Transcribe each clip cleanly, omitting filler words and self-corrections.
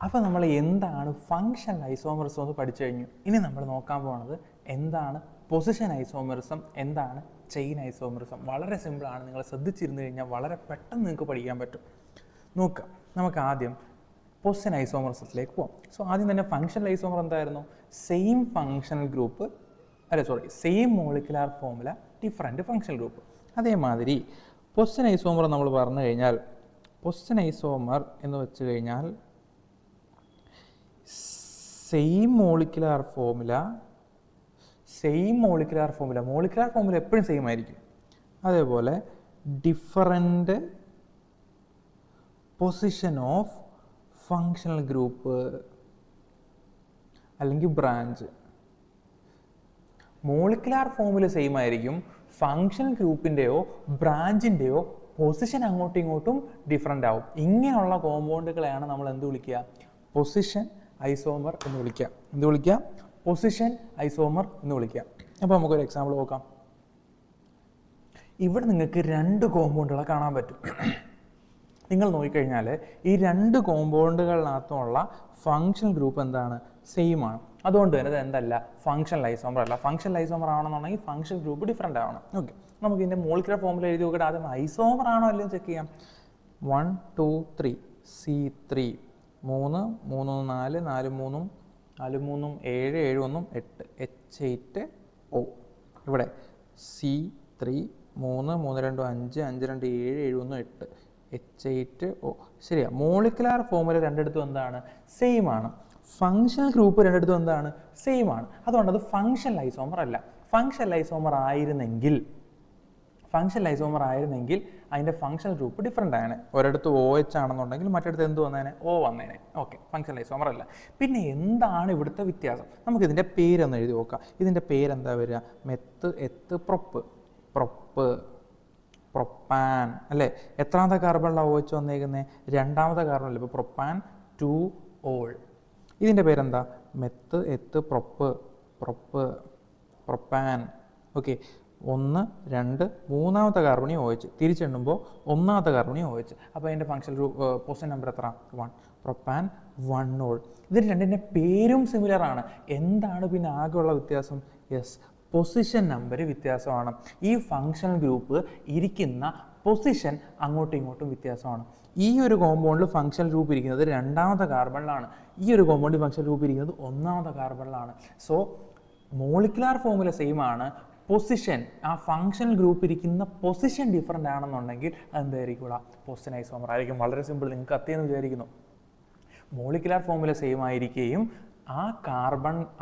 അപ്പോൾ നമ്മൾ എന്താണ് ഫങ്ഷണൽ ഐസോമറിസം എന്ന് പഠിച്ചു കഴിഞ്ഞു. ഇനി നമ്മൾ നോക്കാൻ പോകുന്നത് എന്താണ് പൊസിഷൻ ഐസോമറിസം, എന്താണ് ചെയിൻ ഐസോമറിസം. വളരെ സിമ്പിളാണ്, നിങ്ങൾ ശ്രദ്ധിച്ചിരുന്നു കഴിഞ്ഞാൽ വളരെ പെട്ടെന്ന് നിങ്ങൾക്ക് പഠിക്കാൻ പറ്റും. നോക്കാം, നമുക്ക് ആദ്യം പൊസിഷൻ ഐസോമറിസത്തിലേക്ക് പോകാം. സോ ആദ്യം തന്നെ ഫങ്ഷണൽ ഐസോമർ എന്തായിരുന്നു? Same functional group, same molecular formula, different functional group. അതേമാതിരി പൊസിഷൻ ഐസോമർ നമ്മൾ പറഞ്ഞു കഴിഞ്ഞാൽ, പൊസിഷൻ ഐസോമർ എന്ന് വെച്ച് കഴിഞ്ഞാൽ സെയിം മോളിക്കുലാർ ഫോമുല എപ്പോഴും സെയിം ആയിരിക്കും. അതേപോലെ different position of functional group അല്ലെങ്കിൽ ബ്രാഞ്ച്. മോളിക്കുലാർ ഫോമുല സെയിം ആയിരിക്കും, ഫങ്ഷണൽ ഗ്രൂപ്പിൻ്റെയോ ബ്രാഞ്ചിൻ്റെയോ പൊസിഷൻ അങ്ങോട്ടും ഇങ്ങോട്ടും ഡിഫറെൻ്റ് ആവും. ഇങ്ങനെയുള്ള കോമ്പൗണ്ടുകളെയാണ് നമ്മൾ എന്ത് വിളിക്കുക? പൊസിഷൻ ഐസോമർ എന്ന് വിളിക്കുക. പൊസിഷൻ ഐസോമർ എന്ന് വിളിക്കുക. അപ്പോൾ നമുക്കൊരു എക്സാമ്പിൾ നോക്കാം. ഇവിടെ നിങ്ങൾക്ക് രണ്ട് കോമ്പൗണ്ടുകളെ കാണാൻ പറ്റും. നിങ്ങൾ നോക്കിക്കഴിഞ്ഞാൽ ഈ രണ്ട് കോമ്പൗണ്ടുകളിനകത്തുള്ള ഫങ്ഷണൽ ഗ്രൂപ്പ് എന്താണ്? സെയിം ആണ്. അതുകൊണ്ട് തന്നെ ഇത് എന്തല്ല? ഫങ്ഷണൽ ഐസോമർ അല്ല. ഫങ്ഷണൽ ഐസോമർ ആണെന്നുണ്ടെങ്കിൽ ഫങ്ഷണൽ ഗ്രൂപ്പ് ഡിഫറെൻ്റ് ആവണം. ഓക്കെ, നമുക്ക് ഇതിൻ്റെ മോളിക്കുലർ ഫോമുല എഴുതി നോക്കിയിട്ട് ആദ്യം ഐസോമർ ആണോ അല്ലെന്ന് ചെക്ക് ചെയ്യാം. 1 2 3 C3 3 3 4 4 3 4 3 7 7 1 8 H8O. ഇവിടെ C3 3 3 2 5 5 2 7 7 1 8 H8O. ശരിയാ, മോളിക്കുലാർ ഫോമുല രണ്ടിടത്തും എന്താണ്? സെയിം ആണ്. ഫങ്ഷണൽ ഗ്രൂപ്പ് രണ്ടിടത്തും എന്താണ്? സെയിം ആണ്. അതുകൊണ്ട് അത് ഫങ്ഷണൽ ഐസോമർ അല്ല. ഫങ്ഷണൽ ഐസോമർ ആയിരുന്നെങ്കിൽ അതിൻ്റെ ഫങ്ഷണൽ ഗ്രൂപ്പ് ഡിഫറെൻ്റ് ആണ്. ഒരിടത്ത് OH ആണെന്നുണ്ടെങ്കിൽ മറ്റിടത്ത് എന്ത് വന്നേനെ? O വന്നേനെ. ഓക്കെ, ഫങ്ഷണൽ ഐസോമർ അല്ല. പിന്നെ എന്താണ് ഇവിടുത്തെ വ്യത്യാസം? നമുക്കിതിൻ്റെ പേരൊന്ന് എഴുതി നോക്കാം. ഇതിൻ്റെ പേരെന്താ വരിക? മെത്ത്, എത്ത്, പ്രൊപ്പാൻ അല്ലേ? എത്രാമത്തെ കാർബണിലാണ് OH വന്നേക്കുന്നത്? രണ്ടാമത്തെ കാർബണിൽ. ഇപ്പോൾ പ്രൊപ്പാൻ 2ol. ഇതിൻ്റെ പേരെന്താ? മെത്ത്, എത്ത്, പ്രൊപ്പാൻ. ഓക്കെ, 1 2 മൂന്നാമത്തെ കാർബണി OH, തിരിച്ചെണ്ണുമ്പോൾ ഒന്നാമത്തെ കാർബണി OH. അപ്പോൾ അതിൻ്റെ ഫങ്ഷണൽ ഗ്രൂപ്പ് പൊസിഷൻ നമ്പർ എത്ര? 1. Propane 1ol. ഇതിന് രണ്ടിൻ്റെ പേരും സിമിലർ ആണ്. എന്താണ് പിന്നെ ആകെയുള്ള വ്യത്യാസം? യെസ്, പൊസിഷൻ നമ്പർ വ്യത്യാസമാണ്. ഈ ഫങ്ഷണൽ ഗ്രൂപ്പ് ഇരിക്കുന്ന പൊസിഷൻ അങ്ങോട്ടും ഇങ്ങോട്ടും വ്യത്യാസമാണ്. ഈ ഒരു കോമ്പൗണ്ടിൽ ഫങ്ഷണൽ ഗ്രൂപ്പ് ഇരിക്കുന്നത് രണ്ടാമത്തെ കാർബണിലാണ്, ഈ ഒരു കോമ്പൗണ്ടിൽ ഫങ്ഷണൽ ഗ്രൂപ്പ് ഇരിക്കുന്നത് ഒന്നാമത്തെ കാർബണിലാണ്. സോ മോളിക്കുലാർ ഫോമുല സെയിം ആണ്, പൊസിഷൻ, ആ ഫങ്ഷണൽ ഗ്രൂപ്പ് ഇരിക്കുന്ന പൊസിഷൻ ഡിഫറെൻ്റ് ആണെന്നുണ്ടെങ്കിൽ അതെന്തായിരിക്കും? പൊസിഷൻ ഐസോമർ ആയിരിക്കും. വളരെ സിമ്പിൾ, നിങ്ങൾക്ക് കത്തിയെന്ന് വിചാരിക്കുന്നു. മോളിക്കുലാർ ഫോമുല സെയിം ആയിരിക്കുകയും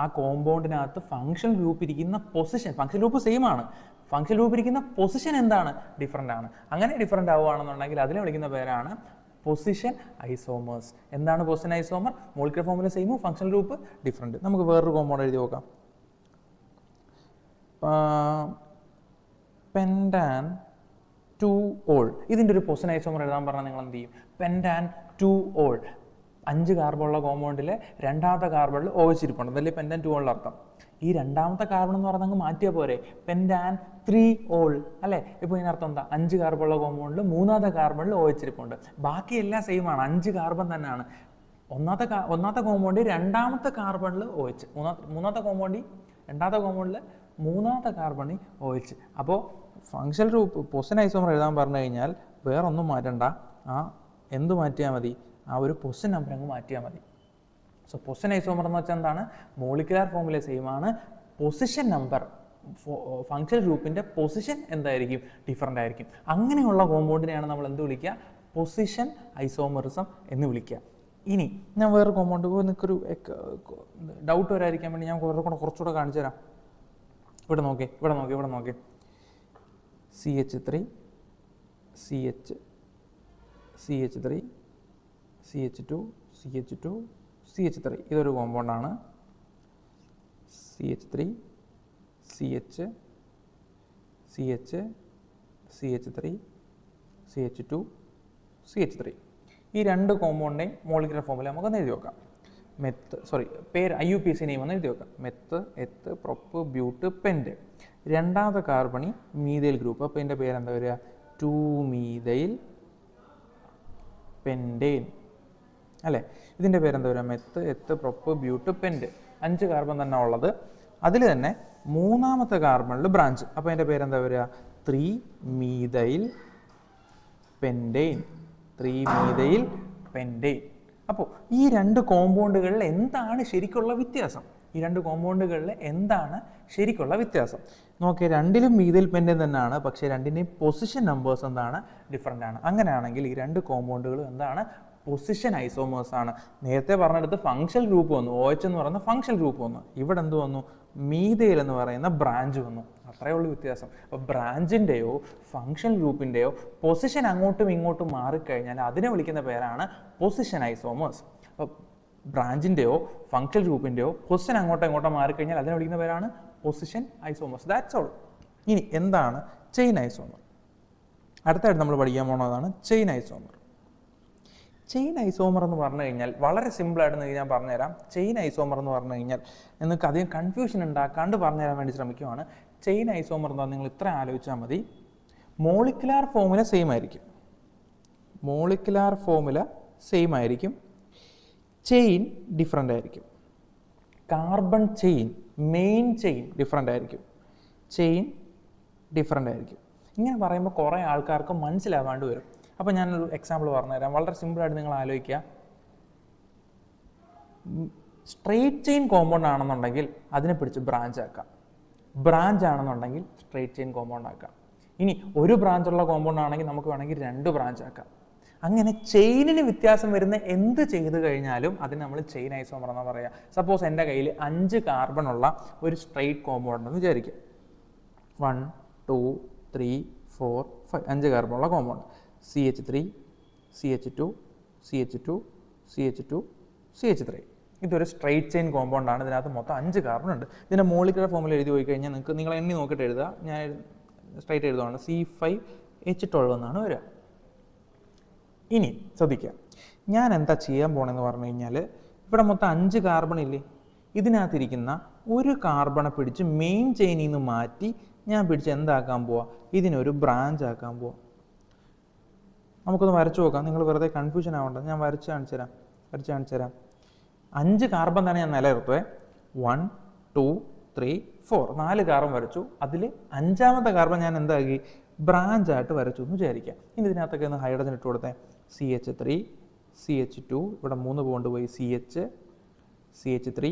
ആ കോമ്പൗണ്ടിനകത്ത് ഫങ്ഷണൽ ഗ്രൂപ്പ് ഇരിക്കുന്ന പൊസിഷൻ, ഫങ്ഷണൽ ഗ്രൂപ്പ് സെയിം ആണ്, ഫങ്ഷണൽ ഗ്രൂപ്പ് ഇരിക്കുന്ന പൊസിഷൻ എന്താണ്? ഡിഫറെൻ്റ് ആണ്. അങ്ങനെ ഡിഫറെൻ്റ് ആവുകയാണെന്നുണ്ടെങ്കിൽ അതിനെ വിളിക്കുന്ന പേരാണ് പൊസിഷൻ ഐസോമേഴ്സ്. എന്താണ് position isomer? Molecular formula same, functional group different. നമുക്ക് വേറൊരു കോമ്പൗണ്ട് എഴുതി നോക്കാം. പെൻറ്റാൻ 2ol. ഇതിൻ്റെ ഒരു പൊസിഷൻ ഐസോമർ എഴുതാൻ പറഞ്ഞാൽ നിങ്ങൾ എന്ത് ചെയ്യും? പെൻറ്റാൻ 2ol. 5 കാർബണുള്ള കോമ്പൗണ്ടിൽ രണ്ടാമത്തെ കാർബണിൽ OH ഇരിപ്പുണ്ട്, അതല്ലേ പെൻറ്റാൻ 2ol അർത്ഥം. ഈ രണ്ടാമത്തെ കാർബൺ എന്ന് പറഞ്ഞാൽ മാറ്റിയാൽ പോരെ? പെൻറ്റാൻ 3ol അല്ലേ? ഇപ്പോൾ ഇതിനർത്ഥം എന്താ? 5 കാർബണുള്ള കോമ്പൗണ്ടിൽ മൂന്നാമത്തെ കാർബണിൽ OH ഇരിപ്പുണ്ട്. ബാക്കി എല്ലാം സെയിം ആണ്, 5 കാർബൺ തന്നെയാണ്. ഒന്നാമത്തെ കോമ്പൗണ്ടിൽ രണ്ടാമത്തെ കാർബണിൽ OH, മൂന്നാമത്തെ കോമ്പൗണ്ടിൽ രണ്ടാമത്തെ കോമ്പൗണ്ടിൽ മൂന്നാമത്തെ കാർബണിൽ OH. അപ്പോൾ ഫങ്ഷണൽ ഗ്രൂപ്പ് പൊസിഷൻ ഐസോമർ എഴുതാൻ പറഞ്ഞു കഴിഞ്ഞാൽ വേറെ ഒന്നും മാറ്റണ്ട, എന്ത് മാറ്റിയാൽ മതി? ആ ഒരു പൊസിഷൻ നമ്പർ അങ്ങ് മാറ്റിയാൽ മതി. സോ പൊസിഷൻ ഐസോമർ എന്ന് വെച്ചാൽ എന്താണ്? മോളിക്കുലാർ ഫോമുല സെയിം ആണ്, പൊസിഷൻ നമ്പർ, ഫങ്ഷണൽ ഗ്രൂപ്പിൻ്റെ പൊസിഷൻ എന്തായിരിക്കും? ഡിഫറെൻ്റ് ആയിരിക്കും. അങ്ങനെയുള്ള കോമ്പൗണ്ടിനെയാണ് നമ്മൾ എന്ത് വിളിക്കുക? പൊസിഷൻ ഐസോമറിസം എന്ന് വിളിക്കുക. ഇനി ഞാൻ വേറെ കോമ്പൗണ്ട്, നിനക്കൊരു ഡൗട്ട് വരാതിരിക്കാൻ വേണ്ടി ഞാൻ കുറച്ചുകൂടെ കാണിച്ചു തരാം. ഇവിടെ നോക്കി CH3 CH3 CH2 CH2 CH3. ഇതൊരു കോമ്പൗണ്ടാണ്. CH3 CH CH CH3 CH2 CH3. ഈ രണ്ട് കോമ്പൗണ്ടിൻ്റെയും മോളിക്കുലർ ഫോമുല നമുക്കൊന്ന് എഴുതി നോക്കാം. പേര് IUPAC നെയിം ഒന്ന് എഴുതി വെക്കാം. മെത്ത്, എത്ത്, പ്രൊപ്പ്, ബ്യൂട്ട്, പെൻറ്റ്. രണ്ടാമത്തെ കാർബണി മീഥൈൽ ഗ്രൂപ്പ്. അപ്പോൾ ഇതിൻ്റെ പേരെന്താ വരിക? 2 മീഥൈൽ പെൻറ്റേൻ. അല്ലേ? ഇതിൻ്റെ പേരെന്താ വരിക? മെത്ത്, എത്ത്, പ്രൊപ്പ്, ബ്യൂട്ട്, പെൻറ്റ്. 5 കാർബൺ തന്നെ ഉള്ളത്. അതിൽ തന്നെ മൂന്നാമത്തെ കാർബണിൽ ബ്രാഞ്ച്. അപ്പോൾ അതിൻ്റെ പേരെന്താ വരിക? 3-methyl pentane. 3-methyl pentane. അപ്പോൾ ഈ രണ്ട് കോമ്പൗണ്ടുകളിൽ എന്താണ് ശരിക്കുള്ള വ്യത്യാസം? ഈ രണ്ട് കോമ്പൗണ്ടുകളിൽ എന്താണ് ശരിക്കുള്ള വ്യത്യാസം? നോക്കിയാൽ രണ്ടിലും മീഥൈൽ പെൻറ്റേൻ തന്നെയാണ്, പക്ഷേ രണ്ടിൻ്റെയും പൊസിഷൻ നമ്പേഴ്സ് എന്താണ്? ഡിഫറൻ്റ് ആണ്. അങ്ങനെയാണെങ്കിൽ ഈ രണ്ട് കോമ്പൗണ്ടുകളും എന്താണ്? പൊസിഷൻ ഐസോമേഴ്സ് ആണ്. നേരത്തെ പറഞ്ഞെടുത്ത് ഫങ്ഷണൽ ഗ്രൂപ്പ് വന്നു, OH എന്ന് പറയുന്ന ഫങ്ഷണൽ ഗ്രൂപ്പ് വന്നു. ഇവിടെ എന്ത് വന്നു? മീഥൈൽ എന്ന് പറയുന്ന ബ്രാഞ്ച് വന്നു. അത്രയേ ഉള്ളൂ വ്യത്യാസം. അപ്പോൾ ബ്രാഞ്ചിൻ്റെയോ ഫങ്ഷണൽ ഗ്രൂപ്പിൻ്റെയോ പൊസിഷൻ അങ്ങോട്ടും ഇങ്ങോട്ടും മാറിക്കഴിഞ്ഞാൽ അതിനെ വിളിക്കുന്ന പേരാണ് പൊസിഷൻ ഐസോമേഴ്സ്. അപ്പോൾ ബ്രാഞ്ചിൻ്റെയോ ഫങ്ഷണൽ ഗ്രൂപ്പിൻ്റെയോ പൊസിഷൻ അങ്ങോട്ടോ ഇങ്ങോട്ടോ മാറിക്കഴിഞ്ഞാൽ അതിനെ വിളിക്കുന്ന പേരാണ് പൊസിഷൻ ഐസോമേഴ്സ്. That's all. ഇനി എന്താണ് ചെയിൻ ഐസോമർ? അടുത്തായിട്ട് നമ്മൾ പഠിക്കാൻ പോകുന്നതാണ് ചെയിൻ ഐസോമർ. ചെയിൻ ഐസോമർ എന്ന് പറഞ്ഞു കഴിഞ്ഞാൽ വളരെ സിമ്പിളായിട്ട് ഞാൻ പറഞ്ഞുതരാം. ചെയിൻ ഐസോമർ എന്ന് പറഞ്ഞു കഴിഞ്ഞാൽ നിങ്ങൾക്ക് അധികം കൺഫ്യൂഷൻ ഉണ്ടാക്കാണ്ട് പറഞ്ഞുതരാൻ വേണ്ടി ശ്രമിക്കുവാണ്. ചെയിൻ ഐസോമർ എന്ന് പറഞ്ഞാൽ നിങ്ങൾ ഇത്ര ആലോചിച്ചാൽ മതി. മോളിക്കുലാർ ഫോമുല സെയിം ആയിരിക്കും. മോളിക്കുലാർ ഫോമുല സെയിം ആയിരിക്കും. ചെയിൻ ഡിഫറൻ്റ് ആയിരിക്കും. Carbon chain, main chain different ആയിരിക്കും. ചെയിൻ ഡിഫറൻ്റ് ആയിരിക്കും. ഇങ്ങനെ പറയുമ്പോൾ കുറേ ആൾക്കാർക്ക് മനസ്സിലാവാണ്ട് വരും. അപ്പോൾ ഞാനൊരു എക്സാമ്പിൾ പറഞ്ഞുതരാം. വളരെ സിമ്പിളായിട്ട് നിങ്ങൾ ആലോചിക്കുക. സ്ട്രെയിറ്റ് ചെയിൻ കോമ്പൗണ്ട് ആണെന്നുണ്ടെങ്കിൽ അതിനെ പിടിച്ച് ബ്രാഞ്ച് ആക്കാം. ബ്രാഞ്ച് ആണെന്നുണ്ടെങ്കിൽ സ്ട്രെയിറ്റ് ചെയിൻ കോമ്പൗണ്ട് ആക്കാം. ഇനി ഒരു ബ്രാഞ്ചുള്ള കോമ്പൗണ്ട് ആണെങ്കിൽ നമുക്ക് വേണമെങ്കിൽ 2 ബ്രാഞ്ച് ആക്കാം. അങ്ങനെ ചെയിനിന് വ്യത്യാസം വരുന്ന എന്ത് ചെയ്ത് കഴിഞ്ഞാലും അതിന് നമ്മൾ ചെയിൻ ഐസോമർ എന്നാണ് പറയുക. സപ്പോസ് എൻ്റെ കയ്യിൽ 5 കാർബൺ ഉള്ള ഒരു സ്ട്രെയിറ്റ് കോമ്പൗണ്ട് എന്ന് വിചാരിക്കുക. 1, 2, 3, 4, 5 5 കാർബൺ ഉള്ള compound. CH3, CH2, CH2, CH2, CH3. ഇതൊരു സ്ട്രെയിറ്റ് ചെയിൻ കോമ്പൗണ്ട് ആണ്. ഇതിനകത്ത് മൊത്തം 5 കാർബൺ ഉണ്ട്. ഇതിൻ്റെ മോളിക്കുലർ ഫോമിൽ എഴുതി പോയി കഴിഞ്ഞാൽ നിങ്ങൾ എണ്ണി നോക്കിയിട്ട് എഴുതുക. ഞാൻ സ്ട്രെയിറ്റ് എഴുതുകയാണ്. C5H12 എന്നാണ് വരിക. ഇനി ശ്രദ്ധിക്കുക, ഞാൻ എന്താ ചെയ്യാൻ പോകണമെന്ന് പറഞ്ഞു കഴിഞ്ഞാൽ ഇവിടെ മൊത്തം 5 കാർബൺ ഇല്ലേ? ഇതിനകത്തിരിക്കുന്ന ഒരു കാർബണെ പിടിച്ച് മെയിൻ ചെയിനിൽ നിന്ന് മാറ്റി ഞാൻ പിടിച്ച് എന്താക്കാൻ പോവാ? ഇതിനൊരു ബ്രാഞ്ച് ആക്കാൻ പോവാം. നമുക്കൊന്ന് വരച്ചു നോക്കാം. നിങ്ങൾ വെറുതെ കൺഫ്യൂഷൻ ആവണ്ട. ഞാൻ വരച്ച് കാണിച്ചു തരാം. 5 കാർബൺ തന്നെ ഞാൻ നിലനിർത്തുവേ. 1, 2, 3, 4 4 കാർബൺ വരച്ചു. അതിൽ 5ാമത്തെ കാർബൺ ഞാൻ എന്താക്കി? ബ്രാഞ്ചായിട്ട് വരച്ചു എന്ന് വിചാരിക്കാം. ഇനി ഇതിനകത്തൊക്കെ ഒന്ന് ഹൈഡ്രജൻ ഇട്ട് കൊടുത്തേ. CH3, CH2, ഇവിടെ 3 ബോണ്ട് പോയി. CH, CH3,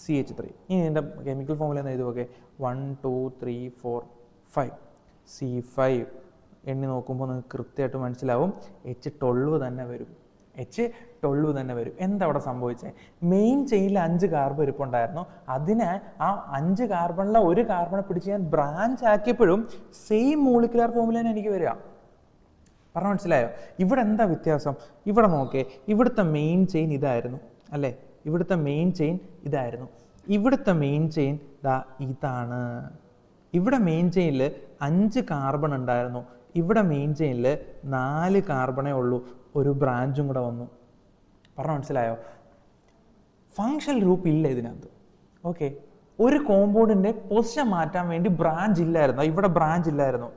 CH3. ഇനി ഇതിൻ്റെ കെമിക്കൽ ഫോമിൽ എന്ന് എഴുതി നോക്കേ. 1, 2, 3, 4, 5. C5 എണ്ണി നോക്കുമ്പോൾ നിങ്ങൾക്ക് കൃത്യമായിട്ട് മനസ്സിലാവും H12 തന്നെ വരും. H12 തന്നെ വരും. എന്താ അവിടെ സംഭവിച്ചത്? മെയിൻ ചെയിനിൽ 5 കാർബൺ ഇരിപ്പുണ്ടായിരുന്നു. അതിനെ ആ 5 കാർബണിലെ ഒരു കാർബണെ പിടിച്ച് ഞാൻ ബ്രാഞ്ച് ആക്കിയപ്പോഴും സെയിം മോളിക്കുലാർ ഫോമിൽ തന്നെ എനിക്ക് വരിക. പറഞ്ഞാൽ മനസ്സിലായോ? ഇവിടെ എന്താ വ്യത്യാസം? ഇവിടെ നോക്കേ, ഇവിടുത്തെ മെയിൻ ചെയിൻ ഇതായിരുന്നു അല്ലേ? ഇവിടുത്തെ മെയിൻ ചെയിൻ ഇതായിരുന്നു. ഇവിടുത്തെ മെയിൻ ചെയിൻ ഇതാണ്. ഇവിടെ മെയിൻ ചെയിനിൽ 5 കാർബൺ ഉണ്ടായിരുന്നു. ഇവിടെ മെയിൻ ചെയിനിൽ 4 കാർബണേ ഉള്ളൂ. ഒരു ബ്രാഞ്ചും കൂടെ വന്നു. പറഞ്ഞാൽ മനസ്സിലായോ? ഫങ്ഷണൽ ഗ്രൂപ്പ് ഇല്ല ഇതിനകത്ത്. ഓക്കെ, ഒരു കോമ്പൗണ്ടിൻ്റെ പൊസിഷൻ മാറ്റാൻ വേണ്ടി ബ്രാഞ്ച് ഇല്ലായിരുന്നു. ഇവിടെ ബ്രാഞ്ച് ഇല്ലായിരുന്നു.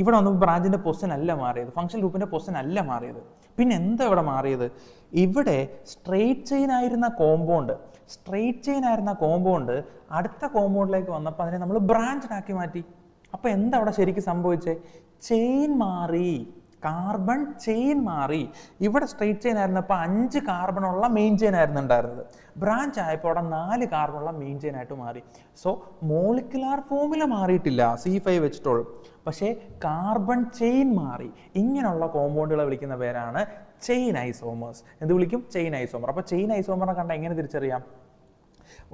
ഇവിടെ വന്നപ്പോൾ ബ്രാഞ്ചിൻ്റെ പൊസിഷൻ അല്ല മാറിയത്. ഫങ്ഷണൽ ഗ്രൂപ്പിൻ്റെ പൊസിഷൻ അല്ല മാറിയത്. പിന്നെ എന്താ ഇവിടെ മാറിയത്? ഇവിടെ സ്ട്രെയിറ്റ് ചെയിൻ ആയിരുന്ന കോമ്പൗണ്ട് അടുത്ത കോമ്പൗണ്ടിലേക്ക് വന്നപ്പോൾ അതിനെ നമ്മൾ ബ്രാഞ്ചാക്കി മാറ്റി. അപ്പോൾ എന്താ അവിടെ ശരിക്കും സംഭവിച്ചേ? ചെയിൻ മാറി. കാർബൺ ചെയിൻ മാറി. ഇവിടെ സ്ട്രെയിറ്റ് ചെയിൻ ആയിരുന്നപ്പോൾ 5 കാർബണുള്ള മെയിൻ ചെയിൻ ആയിരുന്നു ഉണ്ടായിരുന്നത്. ബ്രാഞ്ച് ആയപ്പോൾ അവിടെ 4 കാർബണുള്ള മെയിൻ ചെയിൻ ആയിട്ട് മാറി. സോ മോളിക്കുലാർ ഫോമുല മാറിയിട്ടില്ല C5H12, പക്ഷേ കാർബൺ ചെയിൻ മാറി. ഇങ്ങനെയുള്ള കോമ്പൗണ്ടുകളെ വിളിക്കുന്ന പേരാണ് ചെയിൻ ഐസോമേഴ്സ്. എന്ത് വിളിക്കും? Chain isomer. അപ്പോൾ ചെയിൻ ഐസോമറിനെ കണ്ടാൽ എങ്ങനെ തിരിച്ചറിയാം?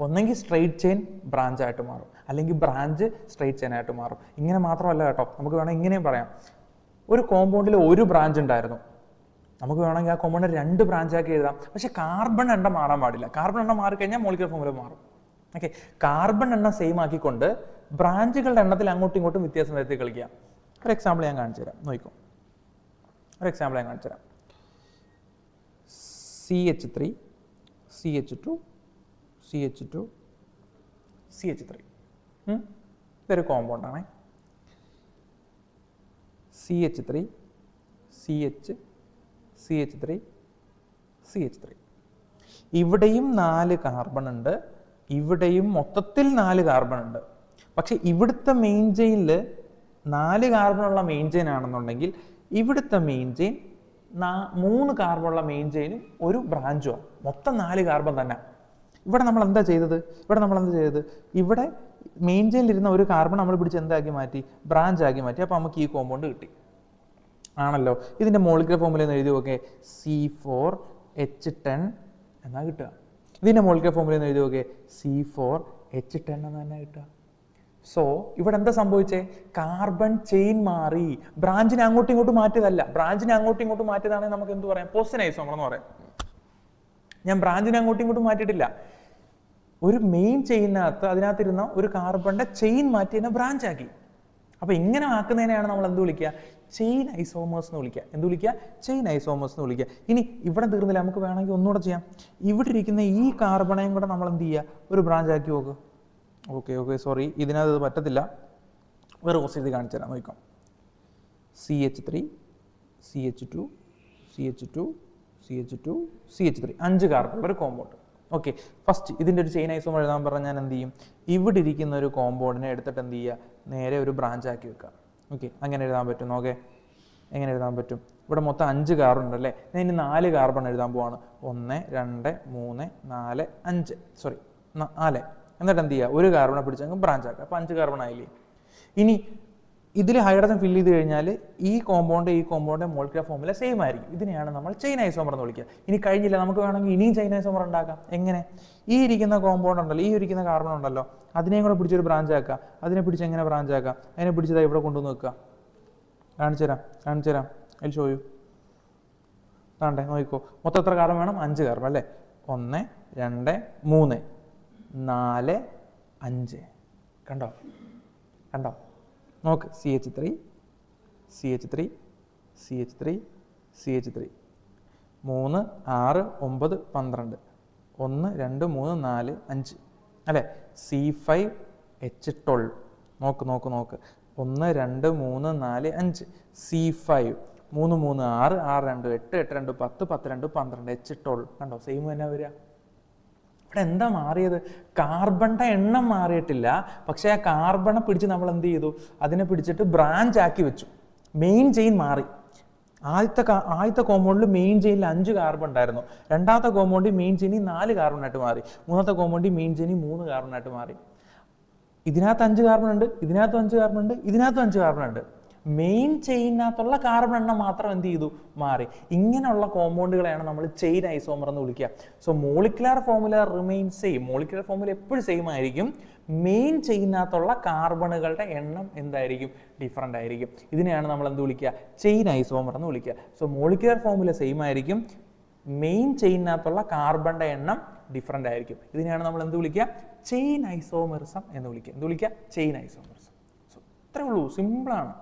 ഒന്നെങ്കിൽ സ്ട്രെയിറ്റ് ചെയിൻ ബ്രാഞ്ച് ആയിട്ട് മാറും, അല്ലെങ്കിൽ ബ്രാഞ്ച് സ്ട്രെയിറ്റ് ചെയിൻ ആയിട്ട് മാറും. ഇങ്ങനെ മാത്രമല്ല കേട്ടോ, നമുക്ക് വേണമെങ്കിൽ ഇങ്ങനെയും പറയാം. ഒരു കോമ്പൗണ്ടിൽ ഒരു ബ്രാഞ്ച് ഉണ്ടായിരുന്നു. നമുക്ക് വേണമെങ്കിൽ ആ കോമ്പൗണ്ട് 2 ബ്രാഞ്ചാക്കി എഴുതാം. പക്ഷേ കാർബൺ എണ്ണം മാറാൻ പാടില്ല. കാർബൺ എണ്ണം മാറിക്കഴിഞ്ഞാൽ മോളിക്കുലർ ഫോമുല മാറും. ഓക്കെ, കാർബൺ എണ്ണം സെയിം ആക്കിക്കൊണ്ട് ബ്രാഞ്ചുകളുടെ എണ്ണത്തിൽ അങ്ങോട്ടും ഇങ്ങോട്ടും വ്യത്യാസം വരുത്തി കളിക്കുക. ഒരു എക്സാമ്പിൾ ഞാൻ കാണിച്ചു തരാം. നോക്കൂ, CH3, CH2, CH2, CH3. ഇതൊരു കോമ്പൗണ്ടാണേ. CH3, CH, CH3, CH3. ഇവിടെയും 4 കാർബൺ ഉണ്ട്, ഇവിടെയും മൊത്തത്തിൽ 4 കാർബൺ ഉണ്ട്. പക്ഷെ ഇവിടുത്തെ മെയിൻ ചെയിനിൽ 4 കാർബണുള്ള മെയിൻ ചെയിൻ ആണെന്നുണ്ടെങ്കിൽ ഇവിടുത്തെ മെയിൻ ചെയിൻ 3 കാർബണുള്ള മെയിൻ ചെയിനും ഒരു ബ്രാഞ്ചുമാണ്. മൊത്തം 4 കാർബൺ തന്നെ. ഇവിടെ നമ്മൾ എന്താ ചെയ്തത്? ഇവിടെ മെയിൻ ചെയിനിലിരുന്ന ഒരു കാർബൺ നമ്മൾ പിടിച്ച് എന്താക്കി മാറ്റി? ബ്രാഞ്ച് ആക്കി മാറ്റി. അപ്പോൾ നമുക്ക് ഈ കോമ്പൗണ്ട് കിട്ടി ആണല്ലോ. ഇതിൻ്റെ മോളിക്കുലർ ഫോർമുല എന്ന് എഴുതി നോക്കേ, C4H10 എന്നാ കിട്ടുക. ഇതിൻ്റെ മോളിക്കുലർ ഫോർമുല എന്ന് എഴുതി നോക്കേ, C4H10 എന്ന് തന്നെ കിട്ടുക. സോ ഇവിടെ എന്താ സംഭവിച്ചേ? കാർബൺ ചെയിൻ മാറി. ബ്രാഞ്ചിനെ അങ്ങോട്ടും ഇങ്ങോട്ടും മാറ്റിയതല്ല. ബ്രാഞ്ചിനെ അങ്ങോട്ടും ഇങ്ങോട്ടും മാറ്റിയതാണെങ്കിൽ നമുക്ക് എന്ത് പറയാം? പോസിറ്റീവ് ഐസോമർ എന്ന് പറയാം. ഞാൻ ബ്രാഞ്ചിനെ അങ്ങോട്ടും ഇങ്ങോട്ടും മാറ്റിയിട്ടില്ല. ഒരു മെയിൻ ചെയിനകത്ത് അതിനകത്തിരുന്ന ഒരു കാർബണിന്റെ ചെയിൻ മാറ്റി തന്നെ ബ്രാഞ്ച് ആക്കി. അപ്പൊ ഇങ്ങനെ ആക്കുന്നതിനെയാണ് നമ്മൾ എന്ത് വിളിക്കുക? ചെയിൻ ഐസോമേഴ്സ് എന്ന് വിളിക്കുക. എന്ത് വിളിക്കുക? ചെയിൻ ഐസോമേഴ്സ് എന്ന് വിളിക്കുക. ഇനി ഇവിടെ തീർന്നില്ല, നമുക്ക് വേണമെങ്കിൽ ഒന്നുകൂടെ ചെയ്യാം. ഇവിടെ ഇരിക്കുന്ന ഈ കാർബണയും കൂടെ നമ്മൾ എന്ത് ചെയ്യുക? ഒരു ബ്രാഞ്ച് ആക്കി നോക്ക്. ഓക്കെ സോറി, ഇതിനകത്ത് പറ്റത്തില്ല. വേറെ കുറച്ച് ഇത് കാണിച്ചു തരാം, നോക്കാം. CH3 CH2 CH2 CH2 CH3 5 carbon ഒരു കോമ്പൗണ്ട്. ഓക്കെ, ഫസ്റ്റ് ഇതിൻ്റെ ഒരു ചെയിൻ ഐസോമർ എഴുതാൻ പറഞ്ഞാൽ ഞാൻ എന്ത് ചെയ്യും? ഇവിടെ ഇരിക്കുന്ന ഒരു കോമ്പൗണ്ടിനെ എടുത്തിട്ട് എന്ത് ചെയ്യുക? നേരെ ഒരു ബ്രാഞ്ച് ആക്കി വെക്കുക. ഓക്കെ, അങ്ങനെ എഴുതാൻ പറ്റും. നോക്കേ, എങ്ങനെ എഴുതാൻ പറ്റും? ഇവിടെ മൊത്തം 5 കാർബൺ ഉണ്ടല്ലേ. ഞാൻ ഇനി 4 കാർബൺ എഴുതാൻ പോവാണ്. 1 2 3 4 5 സോറി 4. എന്നിട്ട് എന്ത് ചെയ്യുക? ഒരു കാർബണെ പിടിച്ചങ്ങ് ബ്രാഞ്ച് ആക്കുക. അപ്പോൾ 5 കാർബൺ ആയില്ലേ. ഇനി ഇതിൽ ഹൈഡ്രജൻ ഫില്ല് ചെയ്ത് കഴിഞ്ഞാൽ ഈ കോമ്പൗണ്ട് മോളിക്കുലർ ഫോർമുല സെയിം ആയിരിക്കും. ഇതിനെയാണ് നമ്മൾ ചെയിൻ ഐസോമർ എന്ന് വിളിക്കുക. ഇനി കഴിഞ്ഞില്ല, നമുക്ക് വേണമെങ്കിൽ ഇനിയും ചെയിൻ ഐസോമർ ഉണ്ടാക്കാം. എങ്ങനെ? ഈ ഇരിക്കുന്ന കോമ്പൗണ്ട് ഉണ്ടല്ലോ, ഈ ഇരിക്കുന്ന കാർബൺ ഉണ്ടല്ലോ, അതിനെയും കൂടെ പിടിച്ചൊരു ബ്രാഞ്ച് ആക്കുക. അതിനെ പിടിച്ച് എങ്ങനെ ബ്രാഞ്ച് ആക്കാം? അതിനെ പിടിച്ചത് ഇവിടെ കൊണ്ടുവന്ന് വെക്കുക. കാണിച്ചു തരാം. അതിൽ ഷോയു താണ്ടേ, നോക്കിക്കോ. മൊത്തം എത്ര കാർബൺ വേണം? 5 കാർബൺ അല്ലേ. 1 2 3 4 5. കണ്ടോ നോക്ക്. CH3 CH3 CH3 CH3 3 6 9 12 1 2 3 4 5 അല്ലേ. C5H12 നോക്ക് 1 2 3 4 5 C5 3 3 6 6 2 8 8 2 10 10 2 12 H12. കണ്ടോ, സെയിം തന്നെ വരിക. ഇവിടെ എന്താ മാറിയത്? കാർബണിന്റെ എണ്ണം മാറിയിട്ടില്ല, പക്ഷെ ആ കാർബണെ പിടിച്ച് നമ്മൾ എന്ത് ചെയ്തു? അതിനെ പിടിച്ചിട്ട് ബ്രാഞ്ച് ആക്കി വെച്ചു. മെയിൻ ചെയിൻ മാറി. ആദ്യത്തെ കോമ്പൗണ്ടിൽ മെയിൻ ചെയിനിൽ 5 കാർബൺ ഉണ്ടായിരുന്നു. രണ്ടാമത്തെ കോമ്പൗണ്ടിൽ മെയിൻ ചെയിനിൽ 4 കാർബണായിട്ട് മാറി. മൂന്നാമത്തെ കോമ്പൗണ്ടിൽ മെയിൻ ചെയിനിൽ 3 കാർബണായിട്ട് മാറി. ഇതിനകത്ത് 5 കാർബൺ ഉണ്ട്, ഇതിനകത്ത് 5 കാർബൺ ഉണ്ട്, ഇതിനകത്ത് 5 കാർബൺ ഉണ്ട്. മെയിൻ ചെയിനകത്തുള്ള കാർബൺ എണ്ണം മാത്രം എന്ത് ചെയ്തു? മാറി. ഇങ്ങനെയുള്ള കോമ്പൗണ്ടുകളെയാണ് നമ്മൾ ചെയിൻ ഐസോമർ എന്ന് വിളിക്കുക. So molecular formula remain same. Molecular formula എപ്പോഴും സെയിം ആയിരിക്കും. മെയിൻ ചെയിനകത്തുള്ള കാർബണുകളുടെ എണ്ണം എന്തായിരിക്കും? ഡിഫറൻ്റ് ആയിരിക്കും. ഇതിനെയാണ് നമ്മൾ എന്ത് വിളിക്കുക? ചെയിൻ ഐസോമർ എന്ന് വിളിക്കുക. സോ മോളിക്കുലർ ഫോർമുല സെയിം ആയിരിക്കും, മെയിൻ ചെയിനകത്തുള്ള കാർബണിന്റെ എണ്ണം ഡിഫറൻ്റ് ആയിരിക്കും. ഇതിനെയാണ് നമ്മൾ എന്ത് വിളിക്കുക? ചെയിൻ ഐസോമറിസം എന്ന് വിളിക്കുക. Chain isomerism. സോ ഇത്രേ ഉള്ളൂ, സിമ്പിളാണ്.